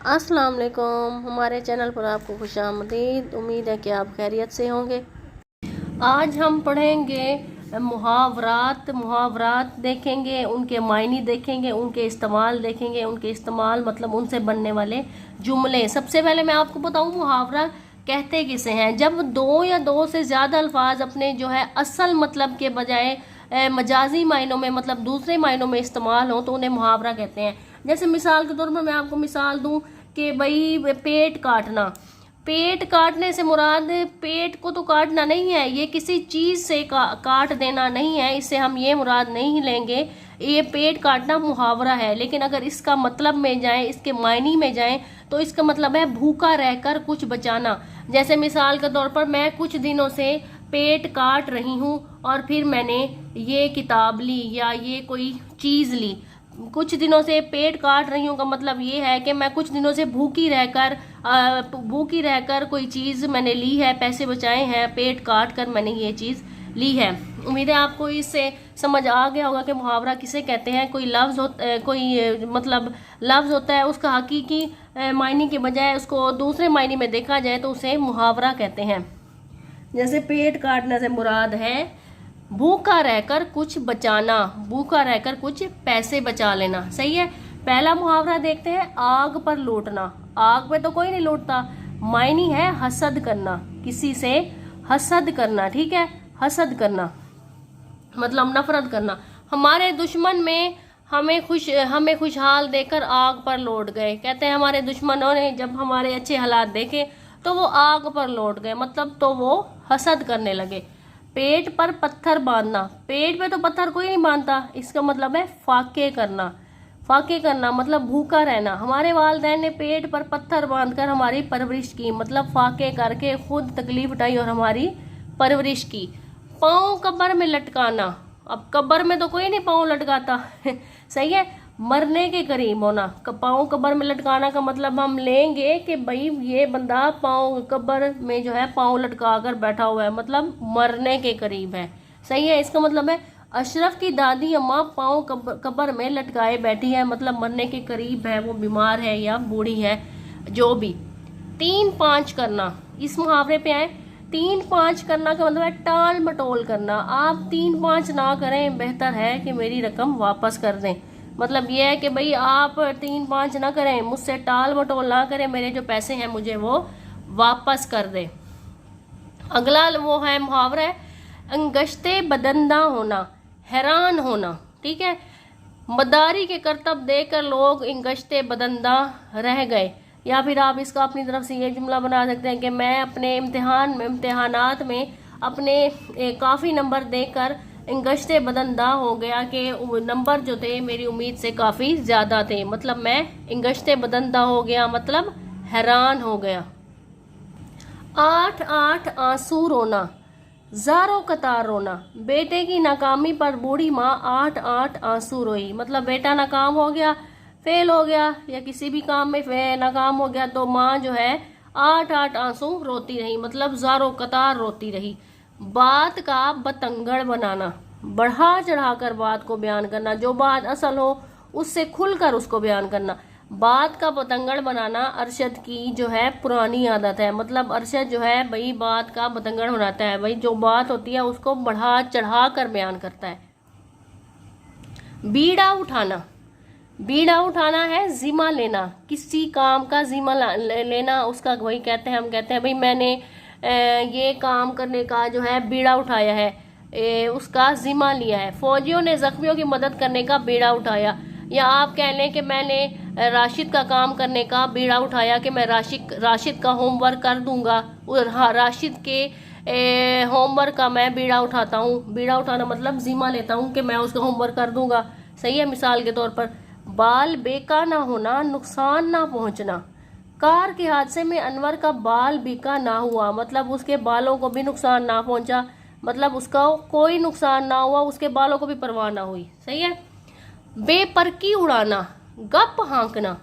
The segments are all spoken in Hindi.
अस्सलाम वालेकुम। हमारे चैनल पर आपको खुशामदीद। उम्मीद है कि आप खैरियत से होंगे। आज हम पढ़ेंगे मुहावरात देखेंगे, उनके मायने देखेंगे, उनके इस्तेमाल देखेंगे। उनके इस्तेमाल मतलब उनसे बनने वाले जुमले। सबसे पहले मैं आपको बताऊं मुहावरा कहते किसे हैं। जब दो या दो से ज़्यादा अल्फाज अपने जो है असल मतलब के बजाय मजाजी मायनों में मतलब दूसरे मायनों में इस्तेमाल हो तो उन्हें मुहावरा कहते हैं। जैसे मिसाल के तौर पर मैं आपको मिसाल दूं कि भाई पेट काटना। पेट काटने से मुराद पेट को तो काटना नहीं है, ये किसी चीज़ से काट देना नहीं है। इससे हम ये मुराद नहीं लेंगे। ये पेट काटना मुहावरा है, लेकिन अगर इसका मतलब में जाए, इसके मायने में जाए तो इसका मतलब है भूखा रहकर कुछ बचाना। जैसे मिसाल के तौर पर मैं कुछ दिनों से पेट काट रही हूँ और फिर मैंने ये किताब ली या ये कोई चीज़ ली। कुछ दिनों से पेट काट रही हूँ का मतलब ये है कि मैं कुछ दिनों से भूखी रहकर कोई चीज़ मैंने ली है, पैसे बचाए हैं, पेट काट कर मैंने ये चीज़ ली है। उम्मीद है आपको इससे समझ आ गया होगा कि मुहावरा किसे कहते हैं। कोई लफ्ज़ मतलब लफ्ज़ होता है, उसका हकीकी मायने के बजाय उसको दूसरे मायने में देखा जाए तो उसे मुहावरा कहते हैं। जैसे पेट काटने से मुराद है भूखा रहकर कुछ बचाना, भूखा रहकर कुछ पैसे बचा लेना। सही है। पहला मुहावरा देखते हैं, आग पर लौटना। आग पे तो कोई नहीं लौटता। मायनी है हसद करना, किसी से हसद करना। ठीक है, हसद करना मतलब नफरत करना। हमारे दुश्मन में हमें खुशहाल देकर आग पर लौट गए। कहते हैं हमारे दुश्मनों ने जब हमारे अच्छे हालात देखे तो वो आग पर लौट गए, मतलब तो वो हसद करने लगे। पेट पर पत्थर बांधना। पेट पे तो पत्थर कोई नहीं बांधता, इसका मतलब है फाके करना। फाके करना मतलब भूखा रहना। हमारे वालिदैन ने पेट पर पत्थर बांधकर हमारी परवरिश की, मतलब फाके करके खुद तकलीफ उठाई और हमारी परवरिश की। पाँव कब्र में लटकाना। अब कब्र में तो कोई नहीं पाँव लटकाता सही है। मरने के करीब होना। पाँव कब्र में लटकाना का मतलब हम लेंगे कि भाई ये बंदा पाँव कब्र में जो है पाँव लटका कर बैठा हुआ है, मतलब मरने के करीब है। सही है। इसका मतलब है अशरफ की दादी अम्मा पाँव कब्र में लटकाए बैठी है, मतलब मरने के करीब है, वो बीमार है या बूढ़ी है, जो भी। 3-5 करना। इस मुहावरे पे आए। 3-5 करना का मतलब है टाल मटोल करना। आप 3-5 ना करें, बेहतर है कि मेरी रकम वापस कर दें। मतलब ये है कि भाई आप 3-5 ना करें, मुझसे टाल मटोल ना करें, मेरे जो पैसे हैं मुझे वो वापस कर दें। अगला वो है मुहावरा है अंगश्ते बदंदा होना, हैरान होना। ठीक है। मदारी के करतब देकर लोग इंगश्ते बदंदा रह गए। या फिर आप इसका अपनी तरफ से ये जुमला बना सकते हैं कि मैं अपने इम्तिहानात में अपने काफ़ी नंबर देकर इंगश्ते बदंदा हो गया कि नंबर जो थे मेरी उम्मीद से काफ़ी ज़्यादा थे, मतलब मैं इंगश्ते बदंदा हो गया, मतलब हैरान हो गया। 8-8 आंसू रोना, ज़ारों कतार रोना। बेटे की नाकामी पर बूढ़ी माँ 8-8 आंसू रोई, मतलब बेटा नाकाम हो गया, फेल हो गया या किसी भी काम में नाकाम हो गया तो माँ जो है 8-8 आंसू रोती रही, मतलब ज़ारों कतार रोती रही। बात का बतंगड़ बनाना, बढ़ा चढ़ाकर बात को बयान करना। जो बात असल हो उससे खुलकर उसको बयान करना। बात का बतंगड़ बनाना अरशद की जो है पुरानी आदत है, मतलब अरशद जो है भाई बात का बतंगड़ बनाता है, भाई जो बात होती है उसको बढ़ा चढ़ा कर बयान करता है। बीड़ा उठाना। बीड़ा उठाना है जिम्मा लेना, किसी काम का जिम्मा लेना, उसका वही कहते हैं। हम कहते हैं भाई मैंने ये काम करने का जो है बीड़ा उठाया है, उसका जिम्मा लिया है। फौजियों ने जख्मियों की मदद करने का बीड़ा उठाया। या आप कह लें कि मैंने राशिद का काम करने का बीड़ा उठाया कि मैं राशिद का होमवर्क कर दूंगा। और हाँ, राशिद के होमवर्क का मैं बीड़ा उठाता हूँ। बीड़ा उठाना मतलब जिम्मा लेता हूँ कि मैं उसका होमवर्क कर दूंगा। सही है। मिसाल के तौर पर बाल बेका ना होना, नुकसान ना पहुँचना। कार के हादसे में अनवर का बाल बेका ना हुआ, मतलब उसके बालों को भी नुकसान ना पहुंचा, मतलब उसका कोई नुकसान ना हुआ, उसके बालों को भी परवाह ना हुई। सही है। बेपरकी उड़ाना, गप हाँकना।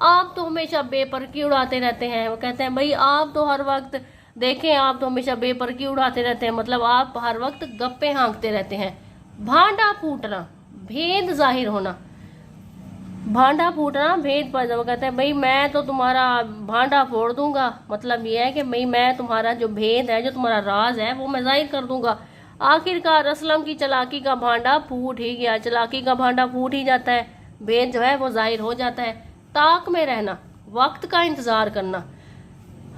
आप तो हमेशा बेपरकी उड़ाते रहते हैं। वो कहते हैं भाई आप तो हर वक्त देखें, आप तो हमेशा बेपरकी उड़ाते रहते हैं, मतलब आप हर वक्त गप्पे हाँकते रहते हैं। भांडा फूटना, भेद जाहिर होना। भांडा फूटना भेद पर जब कहते हैं भाई मैं तो तुम्हारा भांडा फोड़ दूंगा, मतलब ये है कि भाई मैं तुम्हारा जो भेद है, जो तुम्हारा राज है, वो मैं जाहिर कर दूंगा। आखिरकार असलम की चालाकी का भांडा फूट ही गया, चालाकी का भांडा फूट ही जाता है, भेद जो है वो जाहिर हो जाता है। ताक में रहना, वक्त का इंतजार करना।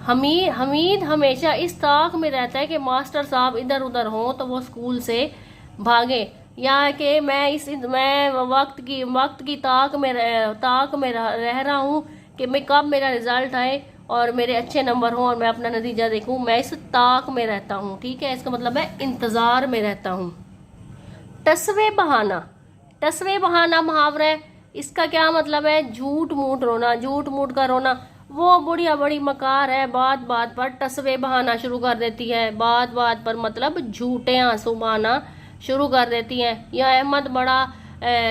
हमीद हमेशा इस ताक में रहता है कि मास्टर साहब इधर उधर हों तो वो स्कूल से भागे, या कि मैं वक्त की ताक में रह रहा हूँ कि मैं कब मेरा रिजल्ट आए और मेरे अच्छे नंबर हों और मैं अपना नतीजा देखूँ। मैं इस ताक में रहता हूँ, ठीक है, इसका मतलब है इंतज़ार में रहता हूँ। टसवे बहाना मुहावरा है, इसका क्या मतलब है? झूठ मूठ रोना, झूठ मूठ का रोना। वो बुढ़िया बड़ी मकार है, बात बात पर टसवे बहाना शुरू कर देती है, बात बात पर मतलब झूठे आंसू बहाना शुरू कर देती हैं। या अहमद बड़ा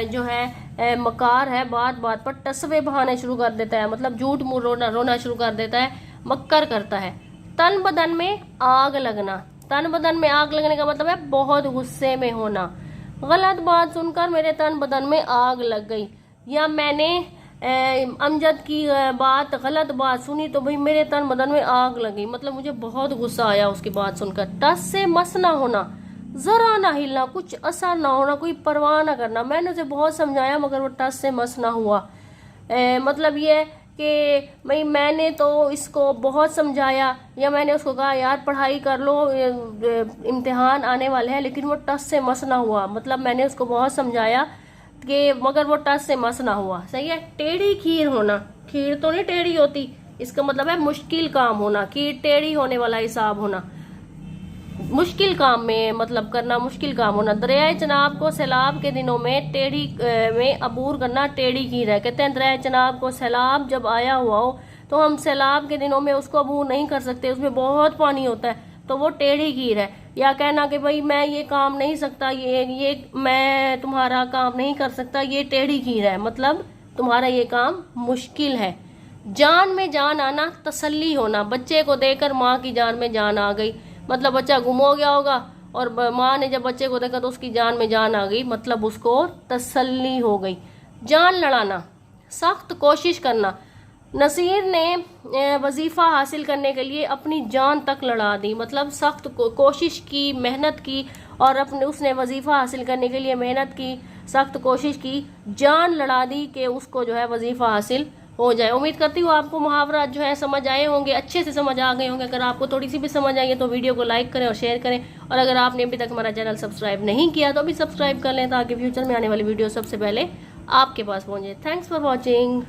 जो है मकार है, बात बात पर टसवे बहाने शुरू कर देता है, मतलब झूठ मूठ रोना शुरू कर देता है, मक्कर करता है। तन बदन में आग लगना, तन बदन में आग लगने का मतलब है बहुत गुस्से में होना। गलत बात सुनकर मेरे तन बदन में आग लग गई, या मैंने अमजद की गलत बात सुनी तो भाई मेरे तन बदन में आग लगी, मतलब मुझे बहुत गुस्सा आया उसकी बात सुनकर। टस से मस ना होना, जरा ना हिलना, कुछ असर ना होना, कोई परवाह ना करना। मैंने उसे बहुत समझाया मगर वो टस से मस ना हुआ। मतलब ये कि भाई मैंने तो इसको बहुत समझाया, या मैंने उसको कहा यार पढ़ाई कर लो, इम्तिहान आने वाले हैं, लेकिन वो टस से मस ना हुआ। मतलब मैंने उसको बहुत समझाया कि मगर वो टस से मस ना हुआ। सही है। टेढ़ी खीर होना, खीर तो नहीं टेढ़ी होती, इसका मतलब है मुश्किल काम होना, खीर टेढ़ी होने वाला हिसाब होना, मुश्किल काम में मतलब करना, मुश्किल काम होना। दरियाए चनाब को सैलाब के दिनों में टेढ़ी में अबूर करना टेढ़ी खीर है। कहते हैं दरियाए चनाब को सैलाब जब आया हुआ हो तो हम सैलाब के दिनों में उसको अबूर नहीं कर सकते, उसमें बहुत पानी होता है, तो वो टेढ़ी खीर है। या कहना कि भाई मैं ये काम नहीं सकता, ये मैं तुम्हारा काम नहीं कर सकता, ये टेढ़ी खीर है, मतलब तुम्हारा ये काम मुश्किल है। जान में जान आना, तसल्ली होना। बच्चे को देखकर माँ की जान में जान आ गई, मतलब बच्चा गुम हो गया होगा और माँ ने जब बच्चे को देखा तो उसकी जान में जान आ गई, मतलब उसको तसल्ली हो गई। जान लड़ाना, सख्त कोशिश करना। नसीर ने वजीफ़ा हासिल करने के लिए अपनी जान तक लड़ा दी, मतलब सख्त कोशिश की, मेहनत की, और अपने उसने वजीफ़ा हासिल करने के लिए मेहनत की, सख्त कोशिश की, जान लड़ा दी कि उसको जो है वजीफ़ा हासिल हो जाए। उम्मीद करती हूँ आपको मुहावरा जो है समझ आए होंगे, अच्छे से समझ आ गए होंगे। अगर आपको थोड़ी सी भी समझ आई है तो वीडियो को लाइक करें और शेयर करें, और अगर आपने अभी तक हमारा चैनल सब्सक्राइब नहीं किया तो अभी सब्सक्राइब कर लें ताकि फ्यूचर में आने वाली वीडियो सबसे पहले आपके पास पहुँचे। Thanks for watching.